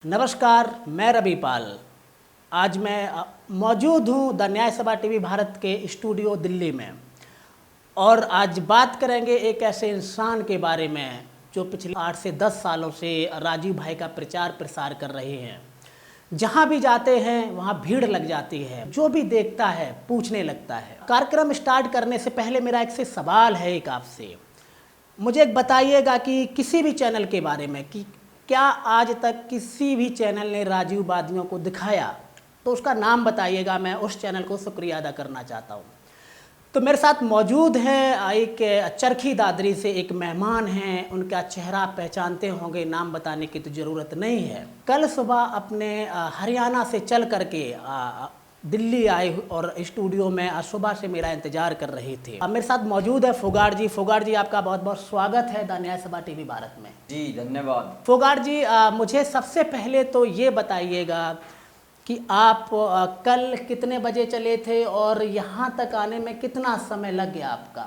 नमस्कार, मैं रवि पाल। आज मैं मौजूद हूँ द न्याय सभा टीवी भारत के स्टूडियो दिल्ली में और आज बात करेंगे एक ऐसे इंसान के बारे में जो पिछले 8 से 10 सालों से राजीव भाई का प्रचार प्रसार कर रहे हैं। जहाँ भी जाते हैं वहाँ भीड़ लग जाती है, जो भी देखता है पूछने लगता है। कार्यक्रम स्टार्ट करने से पहले मेरा एक से सवाल है एक आपसे, मुझे एक बताइएगा कि किसी भी चैनल के बारे में कि क्या आज तक किसी भी चैनल ने राजीववादियों को दिखाया, तो उसका नाम बताइएगा। मैं उस चैनल को शुक्रिया अदा करना चाहता हूँ। तो मेरे साथ मौजूद हैं एक चरखी दादरी से एक मेहमान हैं, उनका चेहरा पहचानते होंगे, नाम बताने की तो ज़रूरत नहीं है। कल सुबह अपने हरियाणा से चल करके दिल्ली आए और स्टूडियो में सुबह से मेरा इंतजार कर रहे थे। अब मेरे साथ मौजूद है फोगाट जी। फोगाट जी, आपका बहुत बहुत स्वागत है द न्याय सभा टीवी भारत में। जी धन्यवाद। फोगाट जी, मुझे सबसे पहले तो ये बताइएगा कि आप कल कितने बजे चले थे और यहाँ तक आने में कितना समय लग गया आपका?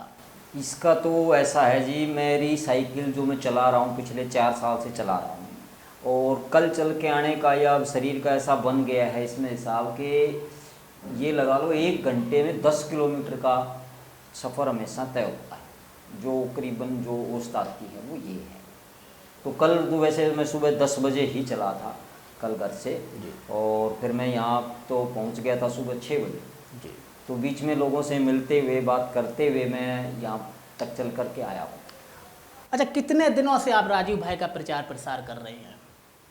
इसका तो ऐसा है जी, मेरी साइकिल जो मैं चला रहा हूँ पिछले 4 साल से चला रहा हूँ और कल चल के आने का या अब शरीर का ऐसा बन गया है इसमें हिसाब के ये लगा लो 1 घंटे में 10 किलोमीटर का सफ़र हमेशा तय होता है। जो करीबन जो औसत आती है वो ये है। तो कल तो वैसे मैं सुबह 10 बजे ही चला था कल घर से और फिर मैं यहाँ तो पहुँच गया था सुबह 6 बजे जी। तो बीच में लोगों से मिलते हुए बात करते हुए मैं यहाँ तक चल कर के आया हूँ। अच्छा, कितने दिनों से आप राजीव भाई का प्रचार प्रसार कर रहे हैं?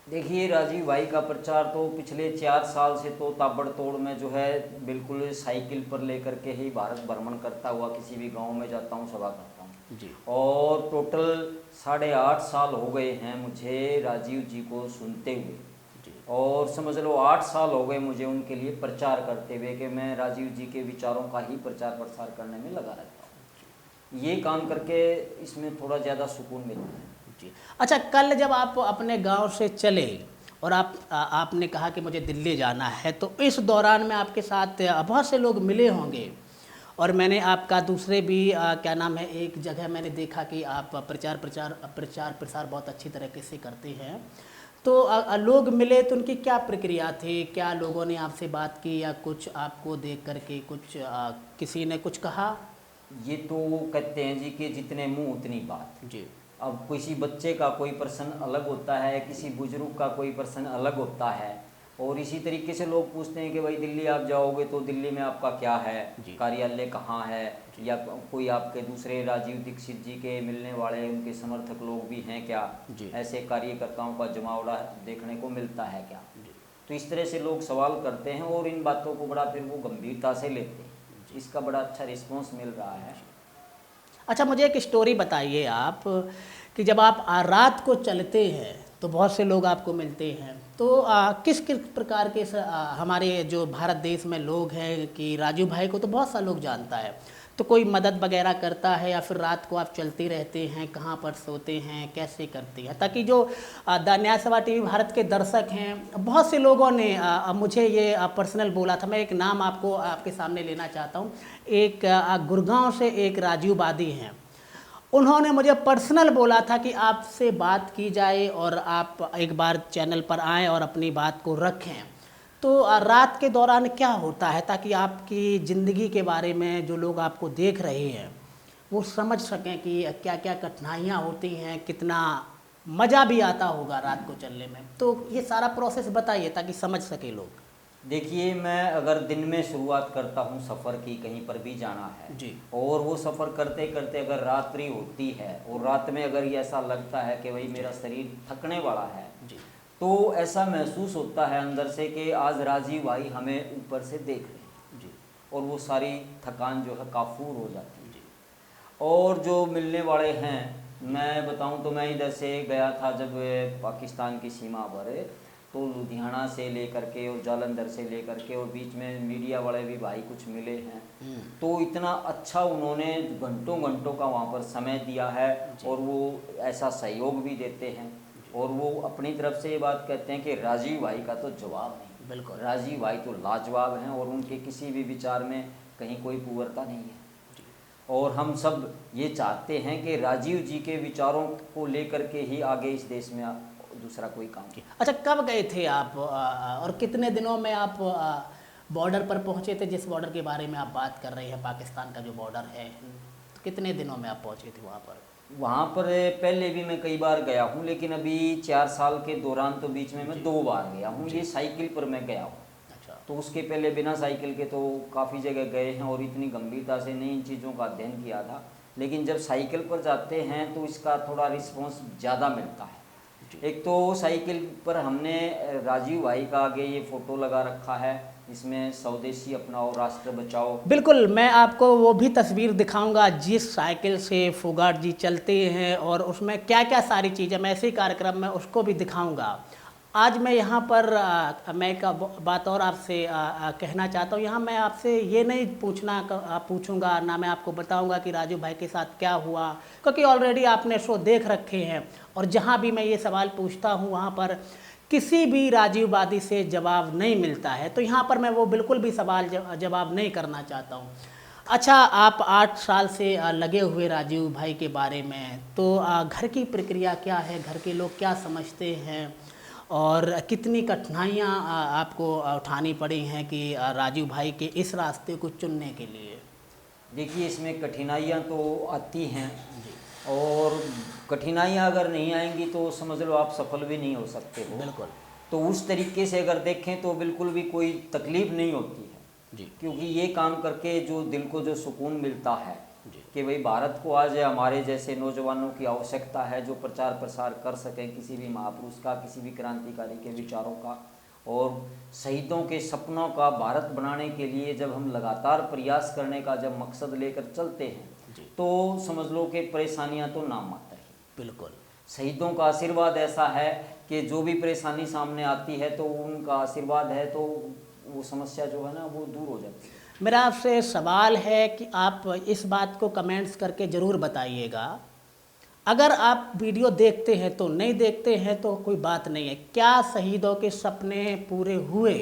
देखिए, राजीव भाई का प्रचार तो पिछले 4 साल से तो ताबड़तोड़ में जो है बिल्कुल साइकिल पर लेकर के ही भारत भ्रमण करता हुआ किसी भी गांव में जाता हूँ, सभा करता हूँ जी। और टोटल 8.5 साल हो गए हैं मुझे राजीव जी को सुनते हुए जी। और समझ लो 8 साल हो गए मुझे उनके लिए प्रचार करते हुए कि मैं राजीव जी के विचारों का ही प्रचार प्रसार करने में लगा रहता हूँ। ये काम करके इसमें थोड़ा ज़्यादा सुकून मिलता है जी। अच्छा, कल जब आप अपने गांव से चले और आपने कहा कि मुझे दिल्ली जाना है, तो इस दौरान में आपके साथ बहुत से लोग मिले होंगे और मैंने आपका दूसरे भी क्या नाम है, एक जगह मैंने देखा कि आप प्रचार प्रसार बहुत अच्छी तरीके से करते हैं। तो लोग मिले तो उनकी क्या प्रक्रिया थी? क्या लोगों ने आपसे बात की या कुछ आपको देख करके कुछ किसी ने कुछ कहा? ये तो कहते हैं जी कि जितने मुंह उतनी बात जी। अब किसी बच्चे का कोई प्रश्न अलग होता है, किसी बुजुर्ग का कोई प्रश्न अलग होता है और इसी तरीके से लोग पूछते हैं कि भाई दिल्ली आप जाओगे तो दिल्ली में आपका क्या है, कार्यालय कहाँ है, या कोई आपके दूसरे राजीव दीक्षित जी के मिलने वाले उनके समर्थक लोग भी हैं क्या, ऐसे कार्यकर्ताओं का जमावड़ा देखने को मिलता है क्या। तो इस तरह से लोग सवाल करते हैं और इन बातों को बड़ा फिर वो गंभीरता से लेते हैं। इसका बड़ा अच्छा रिस्पॉन्स मिल रहा है। अच्छा, मुझे एक स्टोरी बताइए आप कि जब आप रात को चलते हैं तो बहुत से लोग आपको मिलते हैं, तो किस किस प्रकार के हमारे जो भारत देश में लोग हैं कि राजीव भाई को तो बहुत सा लोग जानता है, तो कोई मदद वगैरह करता है या फिर रात को आप चलते रहते हैं, कहाँ पर सोते हैं, कैसे करते हैं, ताकि जो द न्याय सभा टीवी भारत के दर्शक हैं, बहुत से लोगों ने मुझे ये पर्सनल बोला था। मैं एक नाम आपको आपके सामने लेना चाहता हूँ। एक गुड़गांव से एक राजीववादी हैं, उन्होंने मुझे पर्सनल बोला था कि आपसे बात की जाए और आप एक बार चैनल पर आएँ और अपनी बात को रखें। तो रात के दौरान क्या होता है ताकि आपकी ज़िंदगी के बारे में जो लोग आपको देख रहे हैं वो समझ सकें कि क्या क्या कठिनाइयाँ होती हैं, कितना मज़ा भी आता होगा रात को चलने में। तो ये सारा प्रोसेस बताइए ताकि समझ सके लोग। देखिए, मैं अगर दिन में शुरुआत करता हूँ सफ़र की, कहीं पर भी जाना है जी, और वो सफ़र करते करते अगर रात्रि होती है और रात में अगर ये ऐसा लगता है कि भाई मेरा शरीर थकने वाला है जी, तो ऐसा महसूस होता है अंदर से कि आज राजीव भाई हमें ऊपर से देख रहे हैं जी, और वो सारी थकान जो है काफूर हो जाती है जी। और जो मिलने वाले हैं, मैं बताऊं तो मैं इधर से गया था जब पाकिस्तान की सीमा पर, तो लुधियाना से लेकर के और जालंधर से लेकर के और बीच में मीडिया वाले भी भाई कुछ मिले हैं। तो इतना अच्छा उन्होंने घंटों घंटों का वहाँ पर समय दिया है और वो ऐसा सहयोग भी देते हैं और वो अपनी तरफ से ये बात कहते हैं कि राजीव भाई का तो जवाब नहीं। बिल्कुल, राजीव भाई तो लाजवाब हैं और उनके किसी भी विचार में कहीं कोई पुअरता नहीं है। और हम सब ये चाहते हैं कि राजीव जी के विचारों को लेकर के ही आगे इस देश में दूसरा कोई काम किया। अच्छा, कब गए थे आप और कितने दिनों में आप बॉर्डर पर पहुंचे थे, जिस बॉर्डर के बारे में आप बात कर रहे हैं, पाकिस्तान का जो बॉर्डर है, तो कितने दिनों में आप पहुंचे थे वहाँ पर? वहाँ पर पहले भी मैं कई बार गया हूँ, लेकिन अभी 4 साल के दौरान तो बीच में मैं 2 बार गया हूँ। ये साइकिल पर मैं गया हूँ। अच्छा। तो उसके पहले बिना साइकिल के तो काफ़ी जगह गए हैं और इतनी गंभीरता से नहीं इन चीज़ों का अध्ययन किया था। लेकिन जब साइकिल पर जाते हैं तो इसका थोड़ा रिस्पॉन्स ज़्यादा मिलता है। एक तो साइकिल पर हमने राजीव भाई का आगे ये फ़ोटो लगा रखा है, इसमें स्वदेशी अपनाओ राष्ट्र बचाओ। बिल्कुल, मैं आपको वो भी तस्वीर दिखाऊंगा जिस साइकिल से फोगाट जी चलते हैं और उसमें क्या क्या सारी चीज़ें, मैं ऐसे ही कार्यक्रम में उसको भी दिखाऊंगा। आज मैं यहाँ पर मैं एक बात और आपसे कहना चाहता हूँ। यहाँ मैं आपसे ये नहीं पूछूंगा, ना मैं आपको बताऊंगा कि राजू भाई के साथ क्या हुआ, क्योंकि ऑलरेडी आपने शो देख रखे हैं। और जहाँ भी मैं ये सवाल पूछता हूँ वहाँ पर किसी भी राजीववादी से जवाब नहीं मिलता है, तो यहाँ पर मैं वो बिल्कुल भी सवाल जवाब नहीं करना चाहता हूँ। अच्छा, आप 8 साल से लगे हुए राजीव भाई के बारे में, तो घर की प्रक्रिया क्या है, घर के लोग क्या समझते हैं और कितनी कठिनाइयाँ आपको उठानी पड़ी हैं कि राजीव भाई के इस रास्ते को चुनने के लिए? देखिए, इसमें कठिनाइयाँ तो आती हैं और कठिनाइयाँ अगर नहीं आएंगी तो समझ लो आप सफल भी नहीं हो सकते हो। बिल्कुल। तो उस तरीके से अगर देखें तो बिल्कुल भी कोई तकलीफ़ नहीं होती है जी। क्योंकि ये काम करके जो दिल को जो सुकून मिलता है कि भाई भारत को आज हमारे जैसे नौजवानों की आवश्यकता है जो प्रचार प्रसार कर सकें किसी भी महापुरुष का, किसी भी क्रांतिकारी के विचारों का, और शहीदों के सपनों का भारत बनाने के लिए जब हम लगातार प्रयास करने का जब मकसद लेकर चलते हैं तो समझ लो कि परेशानियां तो नाम मात्र ही। बिल्कुल। शहीदों का आशीर्वाद ऐसा है कि जो भी परेशानी सामने आती है तो उनका आशीर्वाद है तो वो समस्या जो है ना वो दूर हो जाती है। मेरा आपसे सवाल है कि आप इस बात को कमेंट्स करके ज़रूर बताइएगा। अगर आप वीडियो देखते हैं तो, नहीं देखते हैं तो कोई बात नहीं है, क्या शहीदों के सपने पूरे हुए?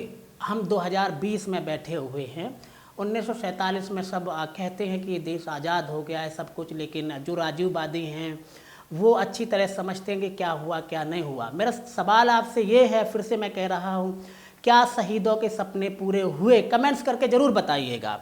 हम 2020 में बैठे हुए हैं। 1947 में सब कहते हैं कि देश आज़ाद हो गया है सब कुछ, लेकिन जो राजीववादी हैं वो अच्छी तरह समझते हैं कि क्या हुआ क्या नहीं हुआ। मेरा सवाल आपसे ये है, फिर से मैं कह रहा हूँ, क्या शहीदों के सपने पूरे हुए? कमेंट्स करके ज़रूर बताइएगा।